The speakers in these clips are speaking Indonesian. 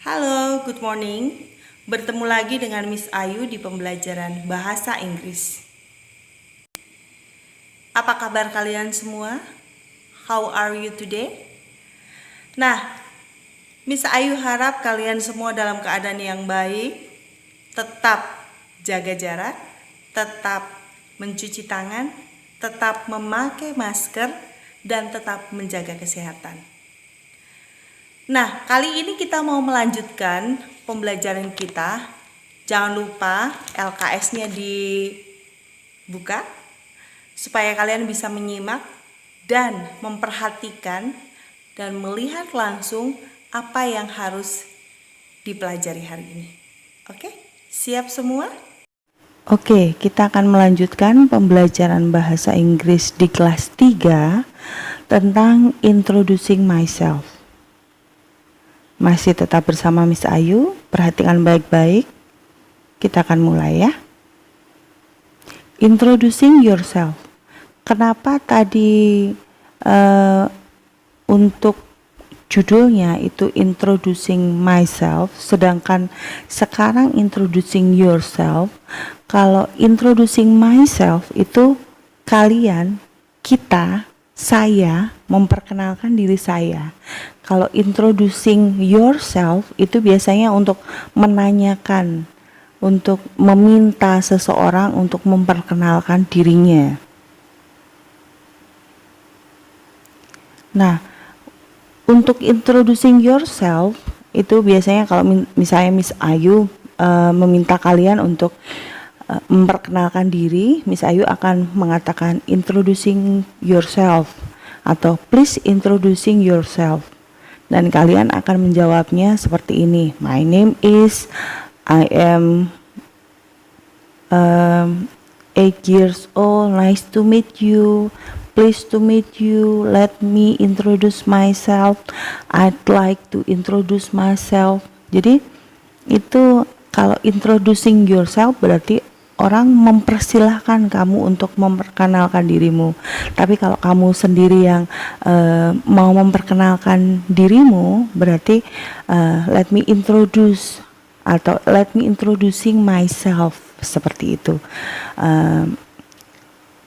Halo, good morning. Bertemu lagi dengan Miss Ayu di pembelajaran Bahasa Inggris. Apa kabar kalian semua? How are you today? Nah, Miss Ayu harap kalian semua dalam keadaan yang baik, tetap jaga jarak, tetap mencuci tangan, tetap memakai masker, dan tetap menjaga kesehatan. Nah, kali ini kita mau melanjutkan pembelajaran kita. Jangan lupa LKS-nya dibuka supaya kalian bisa menyimak dan memperhatikan dan melihat langsung apa yang harus dipelajari hari ini. Oke, siap semua? Oke, kita akan melanjutkan pembelajaran bahasa Inggris di kelas 3 tentang Introducing Myself. Masih tetap bersama Miss Ayu, perhatikan baik-baik. Kita akan mulai ya. Introducing yourself. Kenapa tadi untuk judulnya itu Introducing myself, sedangkan sekarang Introducing yourself. Kalau Introducing myself itu kalian, kita, saya memperkenalkan diri saya. Kalau introducing yourself itu biasanya untuk menanyakan, untuk meminta seseorang untuk memperkenalkan dirinya. Nah, untuk introducing yourself itu biasanya kalau misalnya Miss Ayu meminta kalian untuk memperkenalkan diri, Miss Ayu akan mengatakan introducing yourself atau please introducing yourself, dan kalian akan menjawabnya seperti ini. My name is, I am 8 years old, nice to meet you, pleased to meet you, let me introduce myself, I'd like to introduce myself. Jadi itu kalau introducing yourself berarti orang mempersilahkan kamu untuk memperkenalkan dirimu. Tapi kalau kamu sendiri yang mau memperkenalkan dirimu, berarti let me introduce atau let me introducing myself, seperti itu.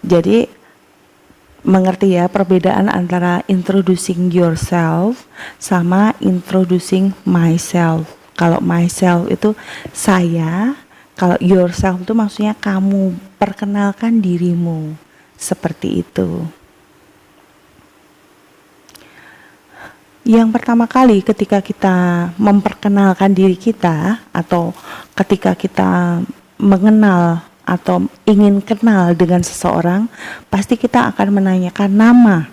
Jadi mengerti ya perbedaan antara introducing yourself sama introducing myself. Kalau myself itu saya, kalau yourself itu maksudnya kamu, perkenalkan dirimu, seperti itu. Yang pertama kali ketika kita memperkenalkan diri kita atau ketika kita mengenal atau ingin kenal dengan seseorang, pasti kita akan menanyakan nama.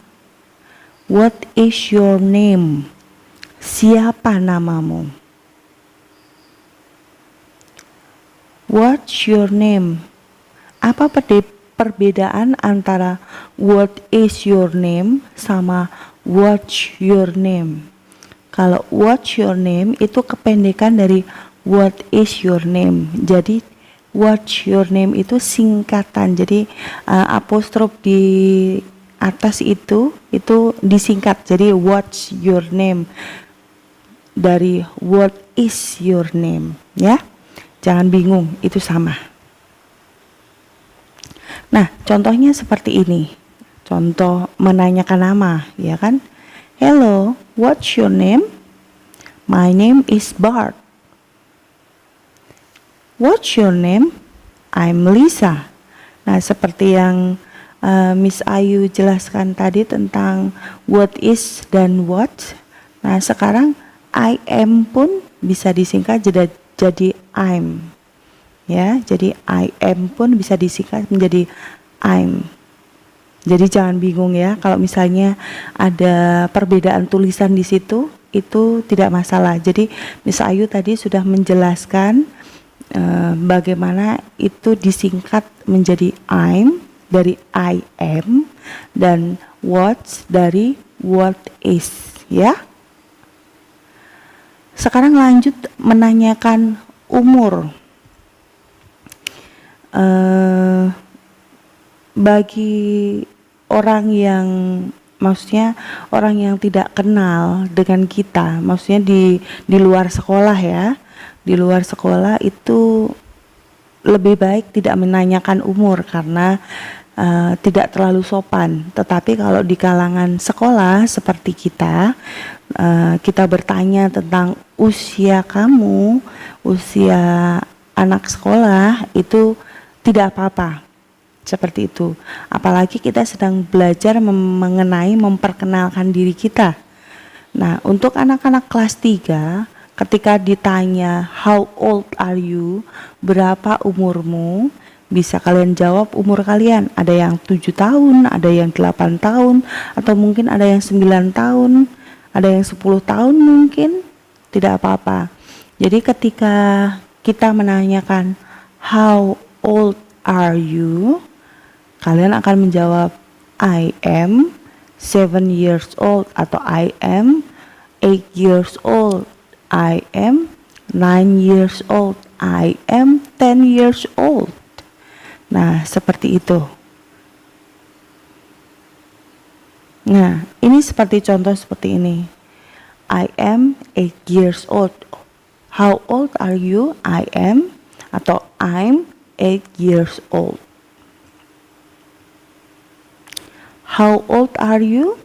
What is your name? Siapa namamu? What's your name? Apa perbedaan antara what is your name sama what's your name? Kalau what's your name itu kependekan dari what is your name. Jadi what's your name itu singkatan. Jadi apostrof di atas itu disingkat. Jadi what's your name dari what is your name, ya. Jangan bingung, itu sama. Nah, contohnya seperti ini. Contoh menanyakan nama, ya kan? Hello, what's your name? My name is Bart. What's your name? I'm Lisa. Nah, seperti yang Miss Ayu jelaskan tadi tentang what is dan what. Nah, sekarang I am pun bisa disingkat jadi I'm, ya. Jadi I am pun bisa disingkat menjadi I'm. Jadi jangan bingung ya kalau misalnya ada perbedaan tulisan di situ, itu tidak masalah. Jadi Miss Ayu tadi sudah menjelaskan bagaimana itu disingkat menjadi I'm dari I am dan what dari what is, ya. Sekarang lanjut menanyakan umur. Bagi orang yang maksudnya orang yang tidak kenal dengan kita, maksudnya di luar sekolah ya. Di luar sekolah itu lebih baik tidak menanyakan umur karena tidak terlalu sopan. Tetapi kalau di kalangan sekolah seperti kita bertanya tentang usia kamu, usia anak sekolah, itu tidak apa-apa. Seperti itu. Apalagi kita sedang belajar mengenai memperkenalkan diri kita. Nah, untuk anak-anak kelas 3, ketika ditanya how old are you, berapa umurmu, bisa kalian jawab umur kalian. Ada yang 7 tahun, ada yang 8 tahun, atau mungkin ada yang 9 tahun, ada yang 10 tahun mungkin, tidak apa-apa. Jadi ketika kita menanyakan how old are you, kalian akan menjawab I am 7 years old, atau I am 8 years old, I am 9 years old, I am 10 years old. Nah, seperti itu. Nah, ini seperti contoh seperti ini. I am 8 years old. How old are you? I am, atau I'm 8 years old. How old are you?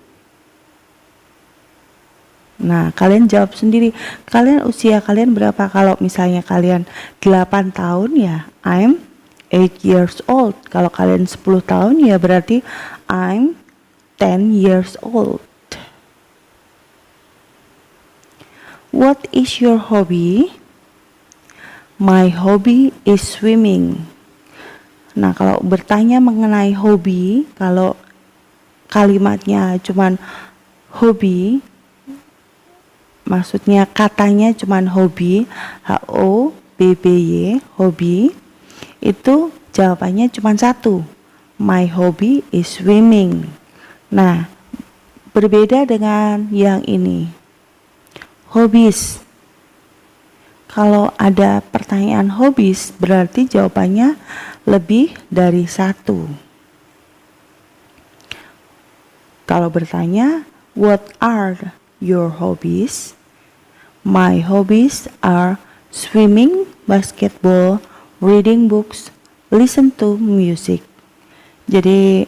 Nah, kalian jawab sendiri. Kalian usia kalian berapa? Kalau misalnya kalian 8 tahun ya, I'm 8 years old. Kalau kalian 10 tahun ya berarti I'm 10 years old. What is your hobby? My hobby is swimming. Nah, kalau bertanya mengenai hobi, kalau kalimatnya cuman hobi, maksudnya katanya cuman hobi, HOBBY, hobi, itu jawabannya cuman satu, my hobby is swimming. Nah, berbeda dengan yang ini, hobbies. Kalau ada pertanyaan hobbies, berarti jawabannya lebih dari satu. Kalau bertanya, what are your hobbies? My hobbies are swimming, basketball, reading books, listen to music. Jadi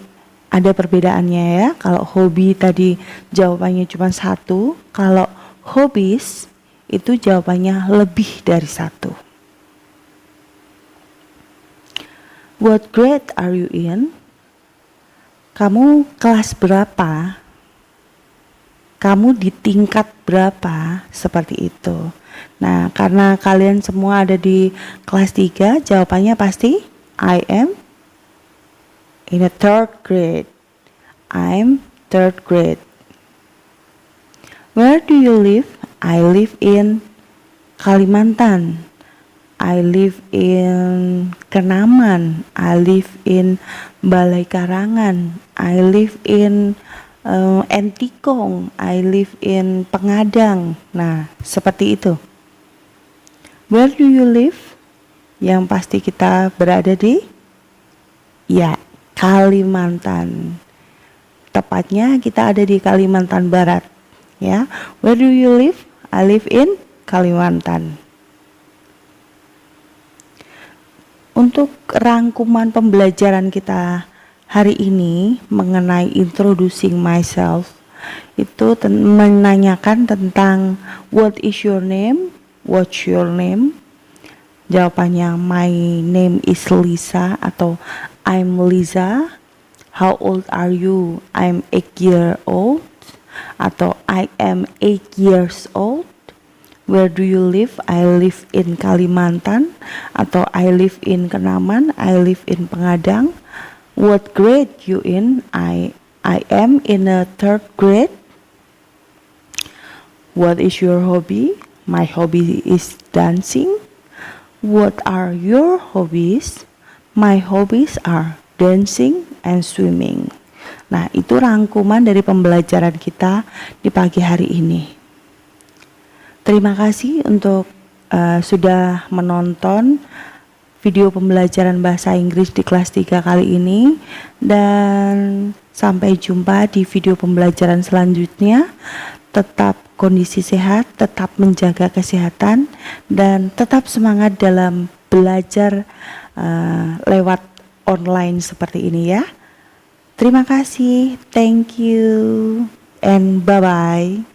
ada perbedaannya ya. Kalau hobi tadi jawabannya cuma satu, kalau hobbies itu jawabannya lebih dari satu. What grade are you in? Kamu kelas berapa? Kamu di tingkat berapa? Seperti itu. Nah, karena kalian semua ada di kelas 3, jawabannya pasti I am in a 3rd grade. I'm 3rd grade. Where do you live? I live in Kalimantan. I live in Kenaman. I live in Balai Karangan. I live in Entikong. I live in Pengadang. Nah, seperti itu. Where do you live? Yang pasti kita berada di Kalimantan. Tepatnya kita ada di Kalimantan Barat. Ya, where do you live? I live in Kalimantan. Untuk rangkuman pembelajaran kita hari ini mengenai introducing myself, itu menanyakan tentang what is your name, what's your name. Jawabannya my name is Lisa atau I'm Lisa. How old are you? I'm 8 years old atau I am 8 years old. Where do you live? I live in Kalimantan atau I live in Kenaman, I live in Pengadang. What grade you in? I am in a 3rd grade. What is your hobby? My hobby is dancing. What are your hobbies? My hobbies are dancing and swimming. Nah, itu rangkuman dari pembelajaran kita di pagi hari ini. Terima kasih untuk sudah menonton video pembelajaran bahasa Inggris di kelas 3 kali ini, dan Sampai jumpa di video pembelajaran selanjutnya. Tetap kondisi sehat, tetap menjaga kesehatan, dan tetap semangat dalam belajar lewat online seperti ini ya. Terima kasih, thank you, and bye-bye.